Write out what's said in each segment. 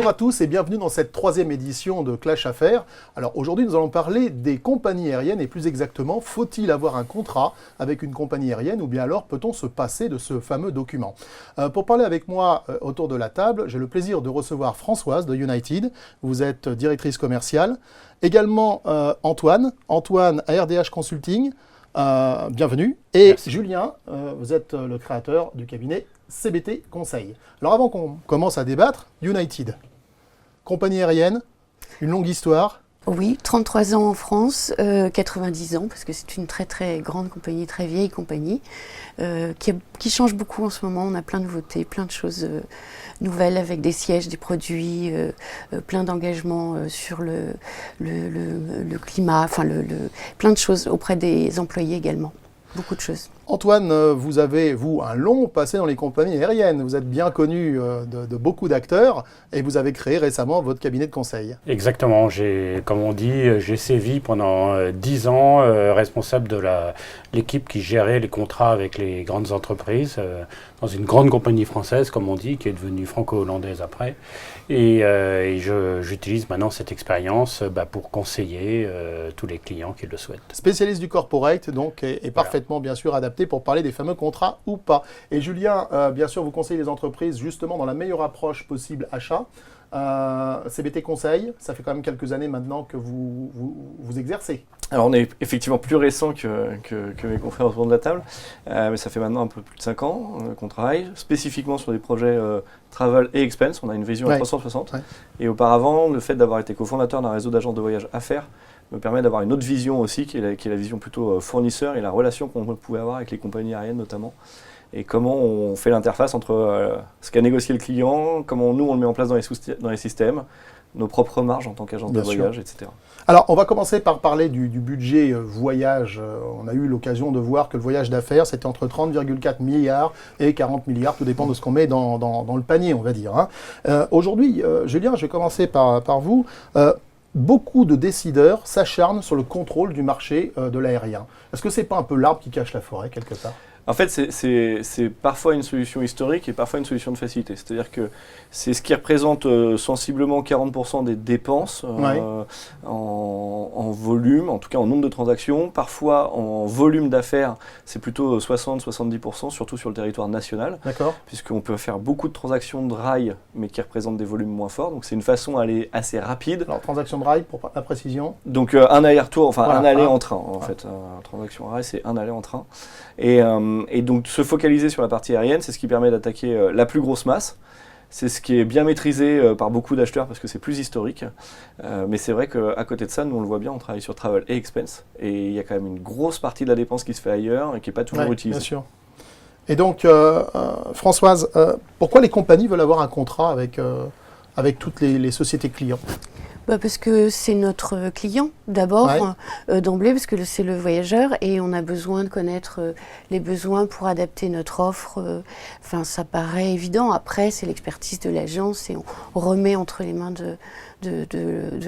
Bonjour à tous et bienvenue dans cette 3e édition de Clash Affaires. Alors aujourd'hui nous allons parler des compagnies aériennes et plus exactement, faut-il avoir un contrat avec une compagnie aérienne ou bien alors peut-on se passer de ce fameux document? Pour parler avec moi autour de la table, j'ai le plaisir de recevoir Françoise de United. Vous êtes directrice commerciale. Également Antoine ARDH Consulting. Bienvenue. Et merci. Julien, vous êtes le créateur du cabinet CBT Conseil. Alors avant qu'on commence à débattre, United, compagnie aérienne, une longue histoire. Oui, 33 ans en France, 90 ans, parce que c'est une très très grande compagnie, très vieille compagnie, qui change beaucoup en ce moment. On a plein de nouveautés, plein de choses nouvelles avec des sièges, des produits, plein d'engagements sur le climat, enfin plein de choses auprès des employés également. Beaucoup de choses. Antoine, vous avez, un long passé dans les compagnies aériennes. Vous êtes bien connu de beaucoup d'acteurs et vous avez créé récemment votre cabinet de conseil. Exactement. Comme on dit, j'ai sévi pendant 10 ans, responsable de l'équipe qui gérait les contrats avec les grandes entreprises, dans une grande compagnie française, comme on dit, qui est devenue franco-hollandaise après. Et j'utilise maintenant cette expérience pour conseiller tous les clients qui le souhaitent. Spécialiste du corporate, donc, et parfaitement, bien sûr, adapté pour parler des fameux contrats ou pas. Et Julien, bien sûr, vous conseillez les entreprises justement dans la meilleure approche possible achat. CBT Conseil, ça fait quand même quelques années maintenant que vous exercez. Alors on est effectivement plus récent que mes confrères autour de la table, mais ça fait maintenant un peu plus de 5 ans qu'on travaille spécifiquement sur des projets travel et expense. On a une vision à 360. Ouais. Et auparavant, le fait d'avoir été cofondateur d'un réseau d'agences de voyage affaires me permet d'avoir une autre vision aussi, qui est la vision plutôt fournisseur et la relation qu'on pouvait avoir avec les compagnies aériennes notamment. Et comment on fait l'interface entre ce qu'a négocié le client, comment nous on le met en place dans les systèmes, nos propres marges en tant qu'agence de voyage, etc. Alors, on va commencer par parler du budget voyage. On a eu l'occasion de voir que le voyage d'affaires, c'était entre 30,4 milliards et 40 milliards, tout dépend de ce qu'on met dans le panier, on va dire. Hein. Aujourd'hui, Julien, je vais commencer par vous. Beaucoup de décideurs s'acharnent sur le contrôle du marché de l'aérien. Est-ce que ce n'est pas un peu l'arbre qui cache la forêt, quelque part ? En fait, c'est parfois une solution historique et parfois une solution de facilité. C'est-à-dire que c'est ce qui représente sensiblement 40% des dépenses en volume, en tout cas en nombre de transactions. Parfois, en volume d'affaires, c'est plutôt 60-70%, surtout sur le territoire national. D'accord. Puisqu'on peut faire beaucoup de transactions de rail, mais qui représentent des volumes moins forts. Donc, c'est une façon d'aller assez rapide. Alors, transaction de rail, pour la précision ? Donc, un aller-retour, enfin un aller en train, en fait. Transaction rail, c'est un aller en train. Et donc, se focaliser sur la partie aérienne, c'est ce qui permet d'attaquer la plus grosse masse. C'est ce qui est bien maîtrisé par beaucoup d'acheteurs parce que c'est plus historique. Mais c'est vrai qu'à côté de ça, nous on le voit bien, on travaille sur travel et expense. Et il y a quand même une grosse partie de la dépense qui se fait ailleurs et qui n'est pas toujours utilisée. Bien sûr. Et donc, Françoise, pourquoi les compagnies veulent avoir un contrat avec toutes les sociétés clients ? Parce que c'est notre client d'abord, d'emblée, parce que c'est le voyageur et on a besoin de connaître les besoins pour adapter notre offre. Enfin, ça paraît évident. Après, c'est l'expertise de l'agence et on remet entre les mains de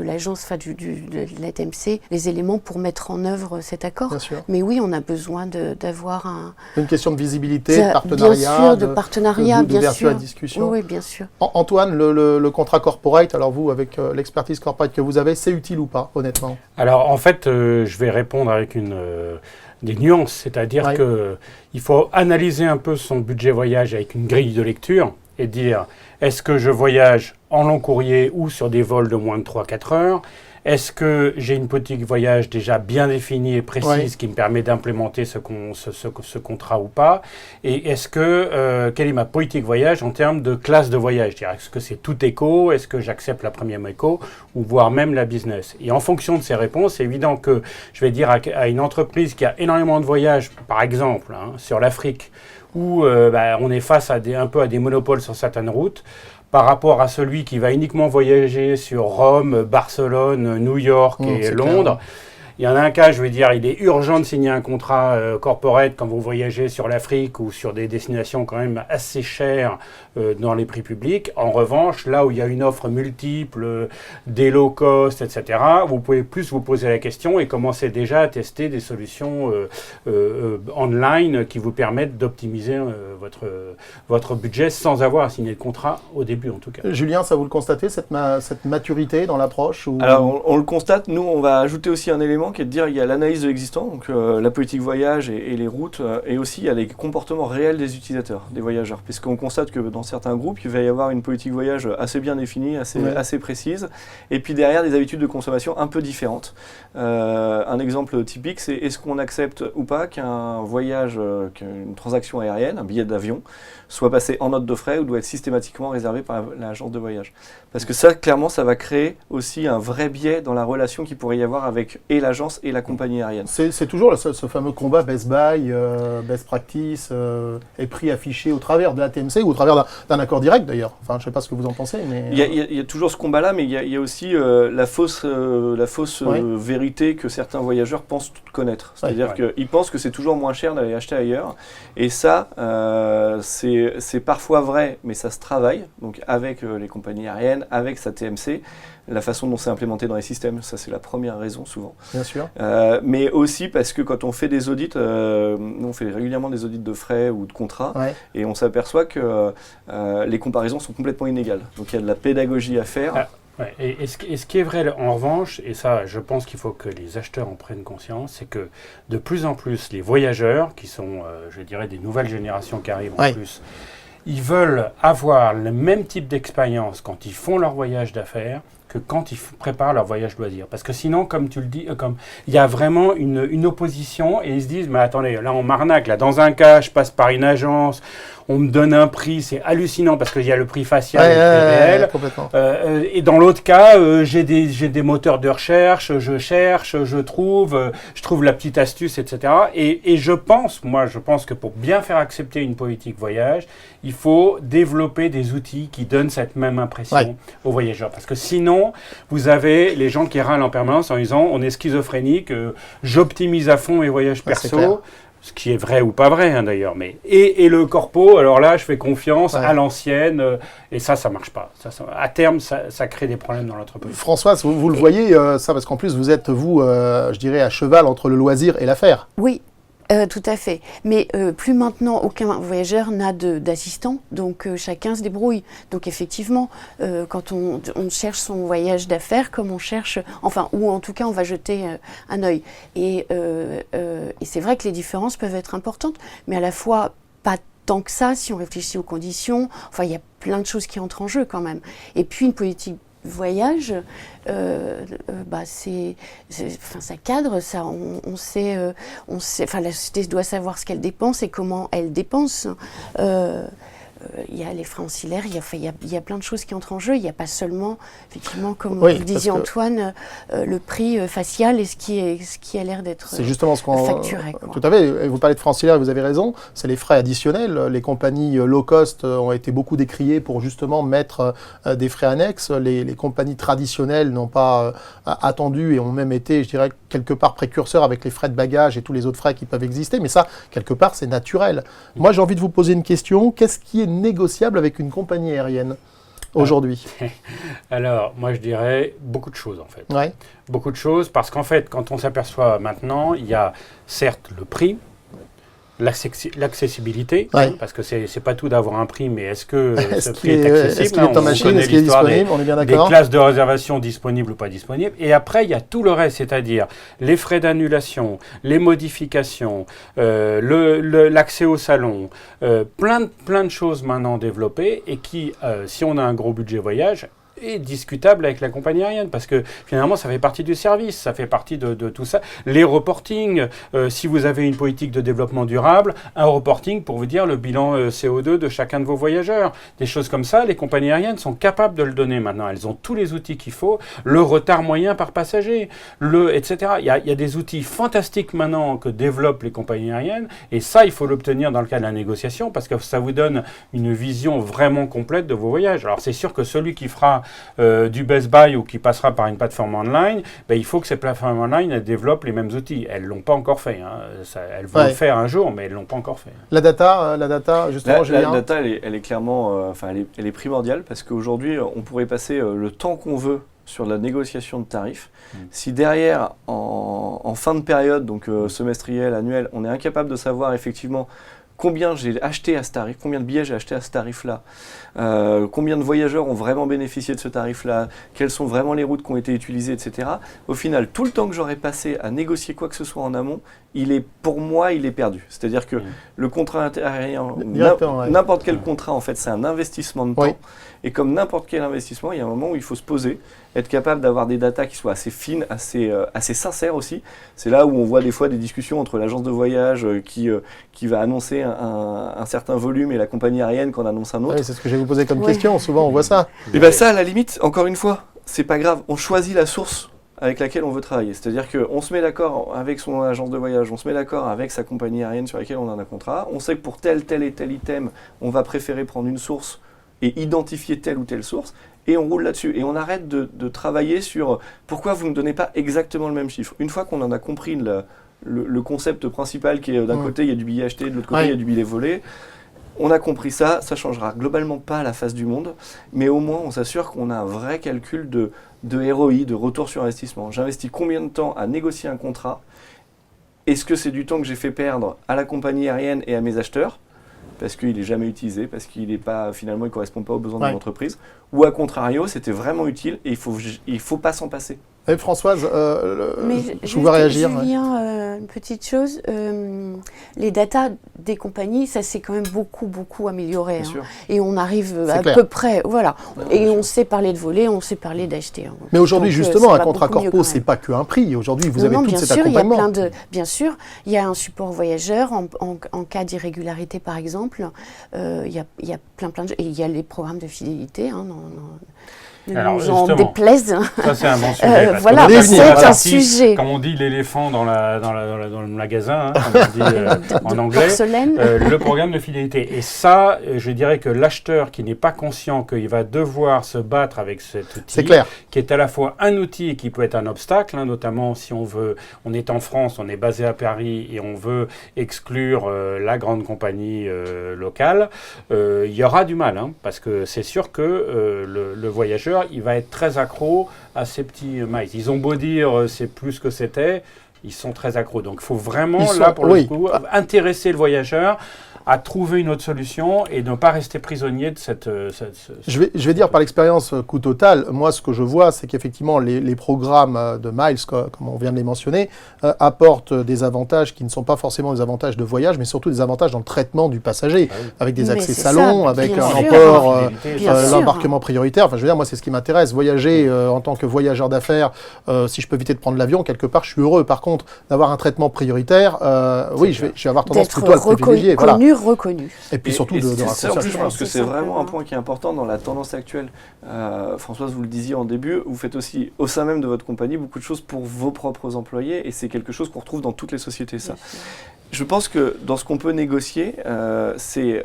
l'agence, enfin de la TMC, les éléments pour mettre en œuvre cet accord. Bien sûr. Mais oui, on a besoin d'avoir une question de visibilité, de partenariat. Bien sûr, de partenariat, bien sûr. À discussion. Oui, bien sûr. Antoine, le contrat corporate, alors vous, avec l'expertise corporate que vous avez, c'est utile ou pas, honnêtement ? Alors, en fait, je vais répondre avec des nuances, c'est-à-dire qu'il faut analyser un peu son budget voyage avec une grille de lecture et dire, est-ce que je voyage en long courrier ou sur des vols de moins de 3-4 heures ? Est-ce que j'ai une politique voyage déjà bien définie et précise qui me permet d'implémenter ce contrat ou pas ? Et quelle est ma politique voyage en termes de classe de voyage ? Est-ce que c'est tout éco ? Est-ce que j'accepte la première éco ? Ou voire même la business ? Et en fonction de ces réponses, c'est évident que je vais dire à une entreprise qui a énormément de voyages, par exemple, sur l'Afrique, où on est face un peu à des monopoles sur certaines routes, par rapport à celui qui va uniquement voyager sur Rome, Barcelone, New York et Londres, Il y en a un cas, je veux dire, il est urgent de signer un contrat corporate quand vous voyagez sur l'Afrique ou sur des destinations quand même assez chères dans les prix publics. En revanche, là où il y a une offre multiple, des low cost, etc., vous pouvez plus vous poser la question et commencer déjà à tester des solutions online qui vous permettent d'optimiser votre budget sans avoir à signer le contrat au début en tout cas. Julien, ça vous le constatez, cette maturité dans l'approche ou... Alors on le constate, nous on va ajouter aussi un élément qui est de dire il y a l'analyse de l'existant, donc la politique voyage et les routes, et aussi il y a les comportements réels des utilisateurs, des voyageurs, puisqu'on constate que dans certains groupes il va y avoir une politique voyage assez bien définie, assez précise, et puis derrière des habitudes de consommation un peu différentes. Un exemple typique, c'est est-ce qu'on accepte ou pas qu'un voyage, qu'une transaction aérienne, un billet d'avion, soit passé en note de frais ou doit être systématiquement réservé par l'agence de voyage. Parce que ça, clairement, ça va créer aussi un vrai biais dans la relation qu'il pourrait y avoir avec et l'agence et la compagnie aérienne. C'est toujours ce fameux combat best buy, best practice, et prix affiché au travers de la TMC ou au travers d'un accord direct d'ailleurs. Enfin, je ne sais pas ce que vous en pensez. Mais il y a toujours ce combat-là, mais il y a aussi la fausse vérité que certains voyageurs pensent connaître. C'est-à-dire qu'ils pensent que c'est toujours moins cher d'aller acheter ailleurs. Et ça, c'est parfois vrai, mais ça se travaille. Donc avec les compagnies aériennes, avec sa TMC, la façon dont c'est implémenté dans les systèmes, ça c'est la première raison souvent. Bien sûr. Mais aussi parce que quand on fait des audits, nous on fait régulièrement des audits de frais ou de contrats, et on s'aperçoit que les comparaisons sont complètement inégales. Donc il y a de la pédagogie à faire. Et ce qui est vrai en revanche, et ça je pense qu'il faut que les acheteurs en prennent conscience, c'est que de plus en plus les voyageurs, qui sont je dirais des nouvelles générations qui arrivent en plus, ils veulent avoir le même type d'expérience quand ils font leur voyage d'affaires que quand ils préparent leur voyage loisir. Parce que sinon, comme tu le dis, il y a vraiment une opposition et ils se disent, mais attendez, là on m'arnaque, là dans un cas, je passe par une agence, on me donne un prix, c'est hallucinant parce qu'il y a le prix facial et le prix réel. Et dans l'autre cas, j'ai des moteurs de recherche, je trouve la petite astuce, etc. Et je pense que pour bien faire accepter une politique voyage, il faut développer des outils qui donnent cette même impression aux voyageurs. Parce que sinon, vous avez les gens qui râlent en permanence en disant on est schizophrénique, j'optimise à fond mes voyages perso. Ce qui est vrai ou pas vrai d'ailleurs, mais et le corpo, alors là je fais confiance à l'ancienne et ça marche pas. À terme ça crée des problèmes dans l'entreprise. Françoise, vous le voyez ça parce qu'en plus vous êtes je dirais à cheval entre le loisir et l'affaire. Oui. Tout à fait. Mais plus maintenant, aucun voyageur n'a d'assistant, donc chacun se débrouille. Donc effectivement, quand on cherche son voyage d'affaires, comme on cherche, ou en tout cas on va jeter un œil. Et c'est vrai que les différences peuvent être importantes, mais à la fois pas tant que ça si on réfléchit aux conditions. Enfin, il y a plein de choses qui entrent en jeu quand même. Et puis une politique voyage, ça cadre, ça, on sait, la société doit savoir ce qu'elle dépense et comment elle dépense. Il y a les frais ancillaires, il y a plein de choses qui entrent en jeu. Il n'y a pas seulement, effectivement, comme vous disiez Antoine, le prix facial et ce qui a l'air d'être facturé. C'est justement ce qu'on tout à fait. Vous parlez de frais ancillaires, vous avez raison. C'est les frais additionnels. Les compagnies low cost ont été beaucoup décriées pour justement mettre des frais annexes. Les compagnies traditionnelles n'ont pas attendu et ont même été, je dirais, quelque part précurseurs avec les frais de bagages et tous les autres frais qui peuvent exister. Mais ça, quelque part, c'est naturel. Moi, j'ai envie de vous poser une question. Qu'est-ce qui est négociable avec une compagnie aérienne aujourd'hui? Alors, moi je dirais beaucoup de choses en fait. Beaucoup de choses parce qu'en fait, quand on s'aperçoit maintenant, il y a certes le prix, l'accessibilité, parce que c'est pas tout d'avoir un prix, mais est-ce que ce prix est accessible? Est-ce qu'il est en machine? Est-ce qu'il est disponible? On est bien d'accord. Des classes de réservation disponibles ou pas disponibles. Et après, il y a tout le reste, c'est-à-dire les frais d'annulation, les modifications, l'accès au salon, plein de choses maintenant développées et qui, si on a un gros budget voyage, est discutable avec la compagnie aérienne parce que finalement ça fait partie du service, ça fait partie de tout ça. Les reportings, si vous avez une politique de développement durable, un reporting pour vous dire le bilan CO2 de chacun de vos voyageurs, des choses comme ça, les compagnies aériennes sont capables de le donner maintenant. Elles ont tous les outils qu'il faut, le retard moyen par passager, etc. Il y a des outils fantastiques maintenant que développent les compagnies aériennes et ça il faut l'obtenir dans le cas de la négociation parce que ça vous donne une vision vraiment complète de vos voyages. Alors c'est sûr que celui qui fera du Best Buy ou qui passera par une plateforme online, il faut que ces plateformes online elles développent les mêmes outils. Elles ne l'ont pas encore fait. Elles vont le faire un jour, mais elles ne l'ont pas encore fait. La data justement, la data, elle est clairement elle est primordiale parce qu'aujourd'hui, on pourrait passer le temps qu'on veut sur la négociation de tarifs. Si derrière, en fin de période, donc semestrielle, annuelle, on est incapable de savoir effectivement combien j'ai acheté à ce tarif, combien de billets j'ai acheté à ce tarif-là, combien de voyageurs ont vraiment bénéficié de ce tarif-là, quelles sont vraiment les routes qui ont été utilisées, etc. Au final, tout le temps que j'aurais passé à négocier quoi que ce soit en amont, pour moi, il est perdu. C'est-à-dire que le contrat aérien, n'importe quel contrat, en fait, c'est un investissement de temps. Et comme n'importe quel investissement, il y a un moment où il faut se poser, être capable d'avoir des datas qui soient assez fines, assez sincères aussi. C'est là où on voit des fois des discussions entre l'agence de voyage qui va annoncer un certain volume et la compagnie aérienne qui en annonce un autre. Oui, c'est ce que je vais vous poser comme question. Souvent, on voit ça. Et bien ça, à la limite, encore une fois, c'est pas grave. On choisit la source avec laquelle on veut travailler. C'est-à-dire qu'on se met d'accord avec son agence de voyage, on se met d'accord avec sa compagnie aérienne sur laquelle on a un contrat. On sait que pour tel et tel item, on va préférer prendre une source et identifier telle ou telle source, et on roule là-dessus. Et on arrête de travailler sur pourquoi vous ne me donnez pas exactement le même chiffre. Une fois qu'on en a compris le concept principal qui est d'un côté il y a du billet acheté, de l'autre côté il y a du billet volé, on a compris ça changera globalement pas la face du monde, mais au moins on s'assure qu'on a un vrai calcul de ROI, de retour sur investissement. J'investis combien de temps à négocier un contrat? Est-ce que c'est du temps que j'ai fait perdre à la compagnie aérienne et à mes acheteurs parce qu'il n'est jamais utilisé, parce qu'il finalement il ne correspond pas aux besoins de l'entreprise, ou à contrario, c'était vraiment utile et il faut pas s'en passer. Et Françoise, je vous réagir. Julien, une petite chose, les datas des compagnies, ça s'est quand même beaucoup amélioré. Et on arrive peu près, voilà. Et on sait parler de voler, on sait parler d'acheter. Mais aujourd'hui, justement, un contrat corpo, c'est pas qu'un prix. Aujourd'hui, vous avez tout cet accompagnement. Bien sûr, il y a un support voyageur en cas d'irrégularité, par exemple. Il y a plein de... Et il y a les programmes de fidélité, nous en déplaise. Ça, c'est un bon sujet. Voilà, c'est un sujet. Comme on dit l'éléphant dans le magasin, comme on dit en anglais, le programme de fidélité. Et ça, je dirais que l'acheteur qui n'est pas conscient qu'il va devoir se battre avec cet outil, qui est à la fois un outil et qui peut être un obstacle, notamment si on est en France, on est basé à Paris et on veut exclure la grande compagnie locale, il y aura du mal, parce que c'est sûr que le voyageur, il va être très accro à ces petits miles. Ils ont beau dire c'est plus que c'était, ils sont très accros. Donc il faut vraiment, le coup, intéresser le voyageur à trouver une autre solution et ne pas rester prisonnier de cette... Je vais dire par l'expérience coût total, moi ce que je vois, c'est qu'effectivement les programmes de miles, comme on vient de les mentionner, apportent des avantages qui ne sont pas forcément des avantages de voyage, mais surtout des avantages dans le traitement du passager, avec des accès salons, avec l'embarquement prioritaire. Enfin, je veux dire, moi c'est ce qui m'intéresse. Voyager en tant que voyageur d'affaires, si je peux éviter de prendre l'avion, quelque part je suis heureux. Par contre, d'avoir un traitement prioritaire, je vais avoir tendance plutôt à le privilégier. Reconnu. Et puis surtout de je pense que c'est vraiment un point qui est important dans la tendance actuelle. Françoise, vous le disiez en début, vous faites aussi au sein même de votre compagnie beaucoup de choses pour vos propres employés et c'est quelque chose qu'on retrouve dans toutes les sociétés. Ça. Je pense que dans ce qu'on peut négocier, il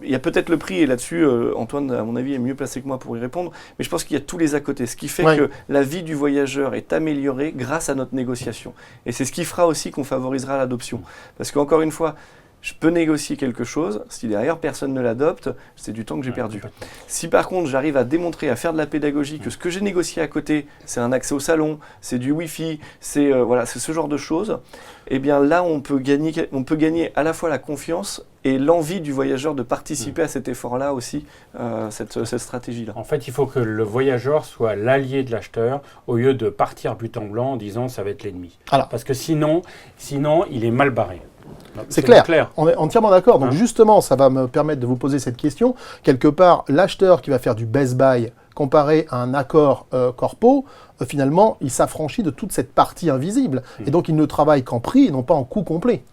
y a peut-être le prix, et là-dessus, Antoine, à mon avis, est mieux placé que moi pour y répondre, mais je pense qu'il y a tous les à côté, ce qui fait que la vie du voyageur est améliorée grâce à notre négociation. Et c'est ce qui fera aussi qu'on favorisera l'adoption. Parce qu'encore une fois, je peux négocier quelque chose, si derrière personne ne l'adopte, c'est du temps que j'ai perdu. Si par contre j'arrive à démontrer, à faire de la pédagogie, que ce que j'ai négocié à côté, c'est un accès au salon, c'est du Wi-Fi, c'est ce genre de choses, eh bien là on peut gagner à la fois la confiance et l'envie du voyageur de participer à cet effort-là aussi, cette stratégie-là. En fait, il faut que le voyageur soit l'allié de l'acheteur au lieu de partir but en blanc en disant ça va être l'ennemi. Parce que sinon, il est mal barré. C'est clair. On est entièrement d'accord. Donc justement, ça va me permettre de vous poser cette question. Quelque part, l'acheteur qui va faire du Best Buy comparé à un accord corpo, finalement, il s'affranchit de toute cette partie invisible. Et donc, il ne travaille qu'en prix et non pas en coût complet.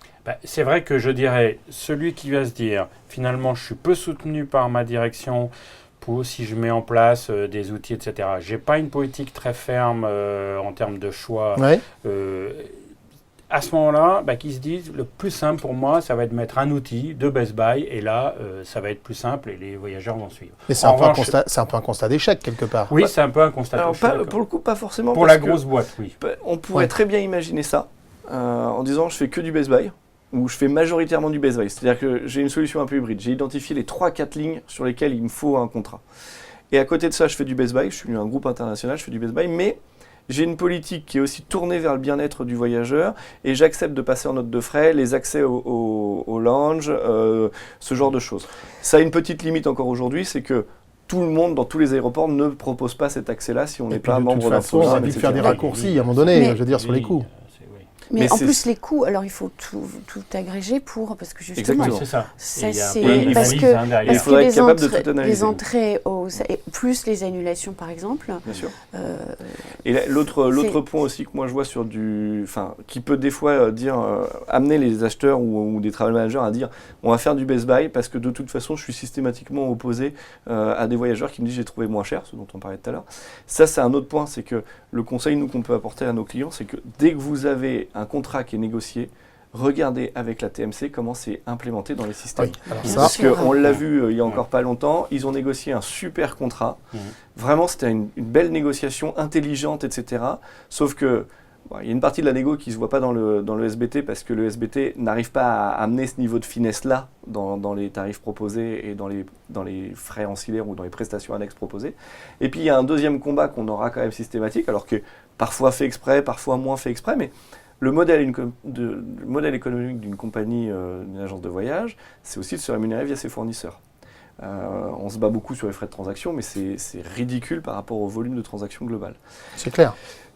C'est vrai que je dirais, celui qui va se dire, finalement, je suis peu soutenu par ma direction, si je mets en place des outils, etc. Je n'ai pas une politique très ferme en termes de choix. à ce moment-là, qu'ils se disent, le plus simple pour moi, ça va être de mettre un outil de Best Buy, et là, ça va être plus simple, et les voyageurs vont suivre. Mais c'est un peu un constat d'échec, quelque part. Oui, c'est un peu un constat d'échec. Pour le coup, pas forcément. Pour la grosse boîte, oui. On pourrait très bien imaginer ça, en disant, je fais que du Best Buy, ou je fais majoritairement du Best Buy. C'est-à-dire que j'ai une solution un peu hybride. J'ai identifié les 3-4 lignes sur lesquelles il me faut un contrat. Et à côté de ça, je fais du Best Buy. Je suis un groupe international, je fais du Best Buy, mais j'ai une politique qui est aussi tournée vers le bien-être du voyageur et j'accepte de passer en note de frais les accès au lounge, ce genre de choses. Ça a une petite limite encore aujourd'hui, c'est que tout le monde, dans tous les aéroports, ne propose pas cet accès-là si on n'est pas membre d'un programme. On a dû faire des raccourcis à un moment donné, je veux dire, sur les coûts. Mais en plus, les coûts, alors il faut tout agréger parce que justement, c'est ça. Parce que les capable de tout analyser. Les entrées, plus les annulations par exemple. Bien sûr. Et l'autre point aussi que moi je vois qui peut des fois amener les acheteurs ou des travel managers à dire on va faire du Best Buy parce que de toute façon je suis systématiquement opposé à des voyageurs qui me disent j'ai trouvé moins cher, ce dont on parlait tout à l'heure. Ça c'est un autre point, c'est que le conseil qu'on peut apporter à nos clients, c'est que dès que vous avez un contrat qui est négocié, regardez avec la TMC comment c'est implémenté dans les systèmes. Oui, parce qu'on l'a vu il y a encore pas longtemps, ils ont négocié un super contrat. Vraiment, c'était une belle négociation intelligente, etc. Sauf que il y a une partie de la négo qui ne se voit pas dans le SBT parce que le SBT n'arrive pas à amener ce niveau de finesse-là dans les tarifs proposés et dans les frais ancillaires ou dans les prestations annexes proposées. Et puis il y a un deuxième combat qu'on aura quand même systématique, alors que parfois fait exprès, parfois moins fait exprès, mais le modèle économique d'une compagnie, d'une agence de voyage, c'est aussi de se rémunérer via ses fournisseurs. On se bat beaucoup sur les frais de transaction, mais c'est ridicule par rapport au volume de transactions global. C'est clair.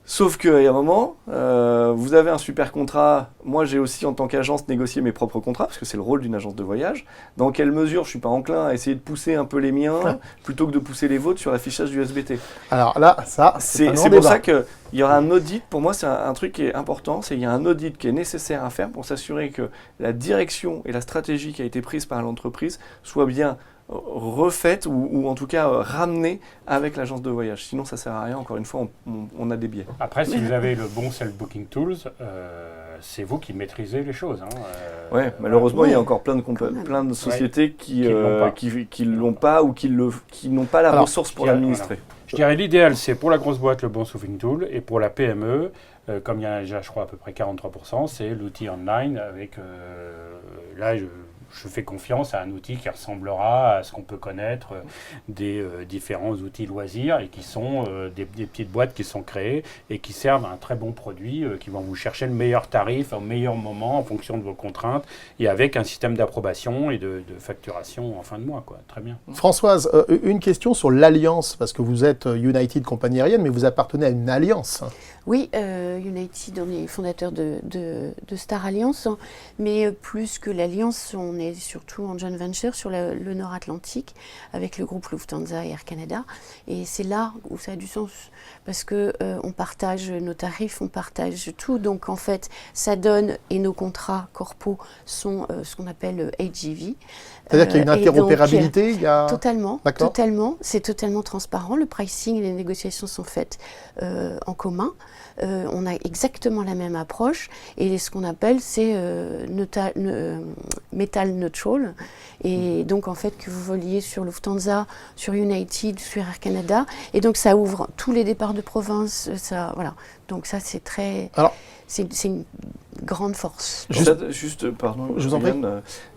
Sauf qu'il y a un moment, vous avez un super contrat. Moi, j'ai aussi, en tant qu'agence, négocié mes propres contrats, parce que c'est le rôle d'une agence de voyage. Dans quelle mesure je ne suis pas enclin à essayer de pousser un peu les miens, plutôt que de pousser les vôtres sur l'affichage du SBT. Alors là, c'est pour ça qu'il y aura un audit. Pour moi, c'est un truc qui est important. Il y a un audit qui est nécessaire à faire pour s'assurer que la direction et la stratégie qui a été prise par l'entreprise soient bien refaite ou en tout cas ramenée avec l'agence de voyage. Sinon, ça ne sert à rien. Encore une fois, on a des biais. Après, si vous avez le bon self-booking tools, c'est vous qui maîtrisez les choses. Oui, malheureusement, il y a encore plein de sociétés qui l'ont pas ou qui n'ont pas la ressource pour l'administrer. Voilà. Je dirais l'idéal, c'est pour la grosse boîte le bon self-booking tool et pour la PME, comme il y en a déjà, je crois, à peu près 43%, c'est l'outil online avec... là, je fais confiance à un outil qui ressemblera à ce qu'on peut connaître des différents outils loisirs et qui sont des petites boîtes qui sont créées et qui servent à un très bon produit, qui vont vous chercher le meilleur tarif au meilleur moment en fonction de vos contraintes et avec un système d'approbation et de facturation en fin de mois. Très bien. Françoise, une question sur l'alliance, parce que vous êtes United Compagnie Aérienne, mais vous appartenez à une alliance. Oui, United, on est fondateur de Star Alliance, mais plus que l'alliance, on est surtout en joint venture sur le Nord-Atlantique avec le groupe Lufthansa et Air Canada. Et c'est là où ça a du sens, parce que on partage nos tarifs, on partage tout. Donc en fait, ça donne, et nos contrats corpaux sont ce qu'on appelle AGV. C'est-à-dire qu'il y a une interopérabilité Totalement, c'est totalement transparent. Le pricing et les négociations sont faites en commun. On a exactement la même approche et ce qu'on appelle c'est metal neutral. Et donc en fait que vous voliez sur Lufthansa, sur United, sur Air Canada, et donc ça ouvre tous les départs de province. Voilà. Donc ça c'est très... C'est une grande force. Pardon, je vous en prie.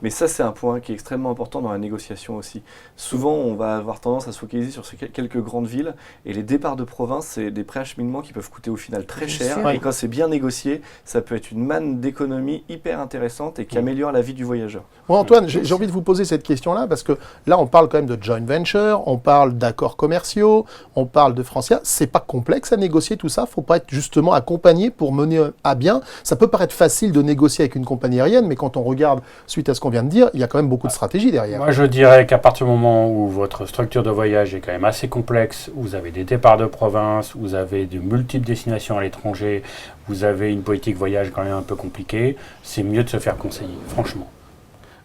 Mais ça, c'est un point qui est extrêmement important dans la négociation aussi. Souvent, on va avoir tendance à se focaliser sur quelques grandes villes et les départs de province, c'est des préacheminements qui peuvent coûter au final très cher. Et quand c'est bien négocié, ça peut être une manne d'économie hyper intéressante et qui améliore la vie du voyageur. Moi, Antoine, j'ai envie de vous poser cette question-là parce que là, on parle quand même de joint venture, on parle d'accords commerciaux, on parle de Francia. C'est pas complexe à négocier tout ça. Faut pas être justement accompagné pour mener à bien. Ça peut paraître facile de négocier avec une compagnie aérienne, mais quand on regarde, suite à ce qu'on vient de dire, il y a quand même beaucoup de stratégie derrière. Moi, je dirais qu'à partir du moment où votre structure de voyage est quand même assez complexe, vous avez des départs de province, vous avez de multiples destinations à l'étranger, vous avez une politique voyage quand même un peu compliquée, c'est mieux de se faire conseiller, franchement.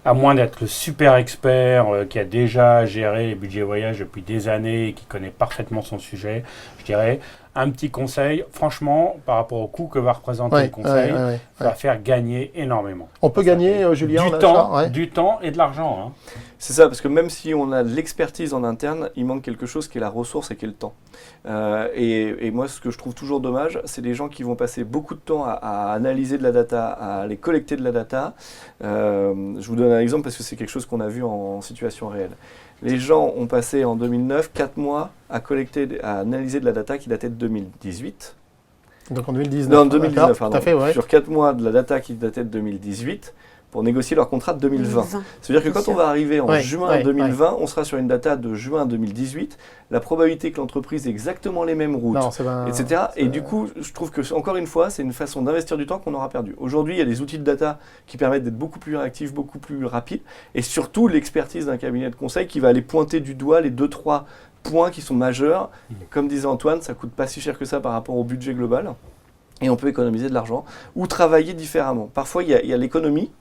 À moins d'être le super expert qui a déjà géré les budgets voyage depuis des années et qui connaît parfaitement son sujet, je dirais, un petit conseil, franchement, par rapport au coût que va représenter le conseil, va faire gagner énormément. On peut gagner, Julien, du temps et de l'argent. Hein. C'est ça, parce que même si on a de l'expertise en interne, il manque quelque chose qui est la ressource et qui est le temps. Et moi, ce que je trouve toujours dommage, c'est les gens qui vont passer beaucoup de temps à analyser de la data, à aller collecter de la data. Je vous donne un exemple parce que c'est quelque chose qu'on a vu en situation réelle. Les gens ont passé en 2009 4 mois à analyser de la data qui datait de 2018. Donc en 2019. Non, en 2019, pardon. Tout à fait, Sur 4 mois de la data qui datait de 2018 pour négocier leur contrat de 2020. C'est-à-dire que quand on va arriver en juin 2020, on sera sur une data de juin 2018. La probabilité que l'entreprise ait exactement les mêmes routes, etc. Et du coup, je trouve que, encore une fois, c'est une façon d'investir du temps qu'on aura perdu. Aujourd'hui, il y a des outils de data qui permettent d'être beaucoup plus réactifs, beaucoup plus rapides. Et surtout, l'expertise d'un cabinet de conseil qui va aller pointer du doigt les 2-3 points qui sont majeurs. Comme disait Antoine, ça ne coûte pas si cher que ça par rapport au budget global. Et on peut économiser de l'argent ou travailler différemment. Parfois, il y a l'économie.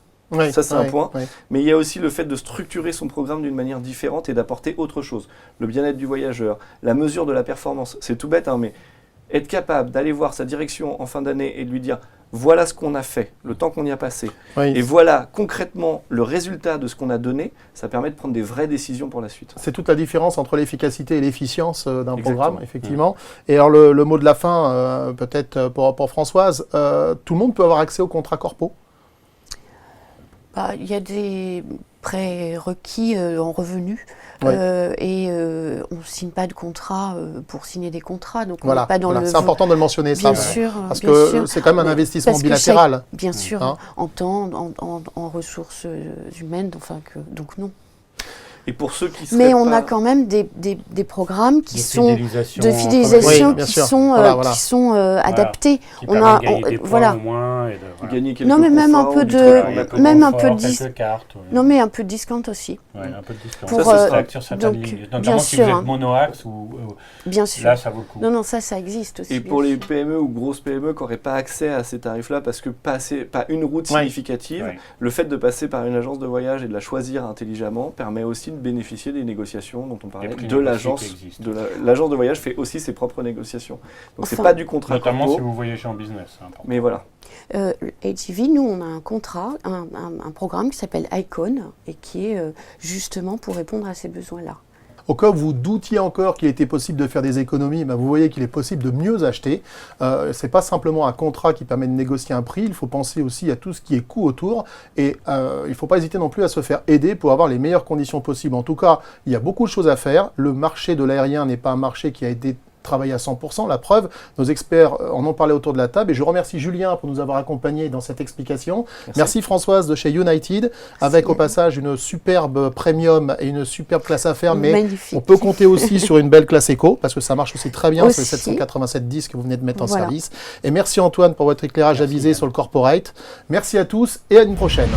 Ça, c'est un point. Mais il y a aussi le fait de structurer son programme d'une manière différente et d'apporter autre chose. Le bien-être du voyageur, la mesure de la performance. C'est tout bête, hein, mais être capable d'aller voir sa direction en fin d'année et de lui dire voilà ce qu'on a fait, le temps qu'on y a passé, et voilà concrètement le résultat de ce qu'on a donné, ça permet de prendre des vraies décisions pour la suite. C'est toute la différence entre l'efficacité et l'efficience d'un programme, effectivement. Et alors le mot de la fin, peut-être pour Françoise, tout le monde peut avoir accès au contrat corpo ? Il y a des prérequis en revenus et on ne signe pas de contrat pour signer des contrats. Donc on n'est pas dans le... C'est important de le mentionner, bien ça. Sûr, parce que c'est quand même un investissement bilatéral. Bien sûr, en temps, en ressources humaines, donc non. Et pour ceux qui Mais on a quand même des programmes qui sont de fidélisation qui sont adaptés. Qui on gagner des points au moins et non mais même un peu de discount aussi. Un peu de discount. Pour, ça se sur certaines lignes. Notamment si vous êtes monoaxe ou bien sûr. Là ça vaut le coup. Non ça existe aussi. Et pour les PME ou grosses PME qui n'auraient pas accès à ces tarifs-là parce que pas une route significative, le fait de passer par une agence de voyage et de la choisir intelligemment permet aussi de bénéficier des négociations dont on parlait de l'agence. L'agence de voyage fait aussi ses propres négociations. Donc c'est pas du contrat. Notamment si vous voyagez en business. Mais voilà. HGV, nous on a un contrat, un programme qui s'appelle Icon et qui est justement pour répondre à ces besoins-là. Au cas où vous doutiez encore qu'il était possible de faire des économies, vous voyez qu'il est possible de mieux acheter. Ce n'est pas simplement un contrat qui permet de négocier un prix, il faut penser aussi à tout ce qui est coût autour. Et il ne faut pas hésiter non plus à se faire aider pour avoir les meilleures conditions possibles. En tout cas, il y a beaucoup de choses à faire. Le marché de l'aérien n'est pas un marché qui a été travailler à 100%. La preuve, nos experts en ont parlé autour de la table et je remercie Julien pour nous avoir accompagnés dans cette explication. Merci Françoise de chez United, avec au passage une superbe premium et une superbe classe affaires, mais on peut compter aussi sur une belle classe éco parce que ça marche aussi très bien sur les 787 10 que vous venez de mettre en service. Et merci Antoine pour votre éclairage avisé sur le corporate. Merci à tous et à une prochaine.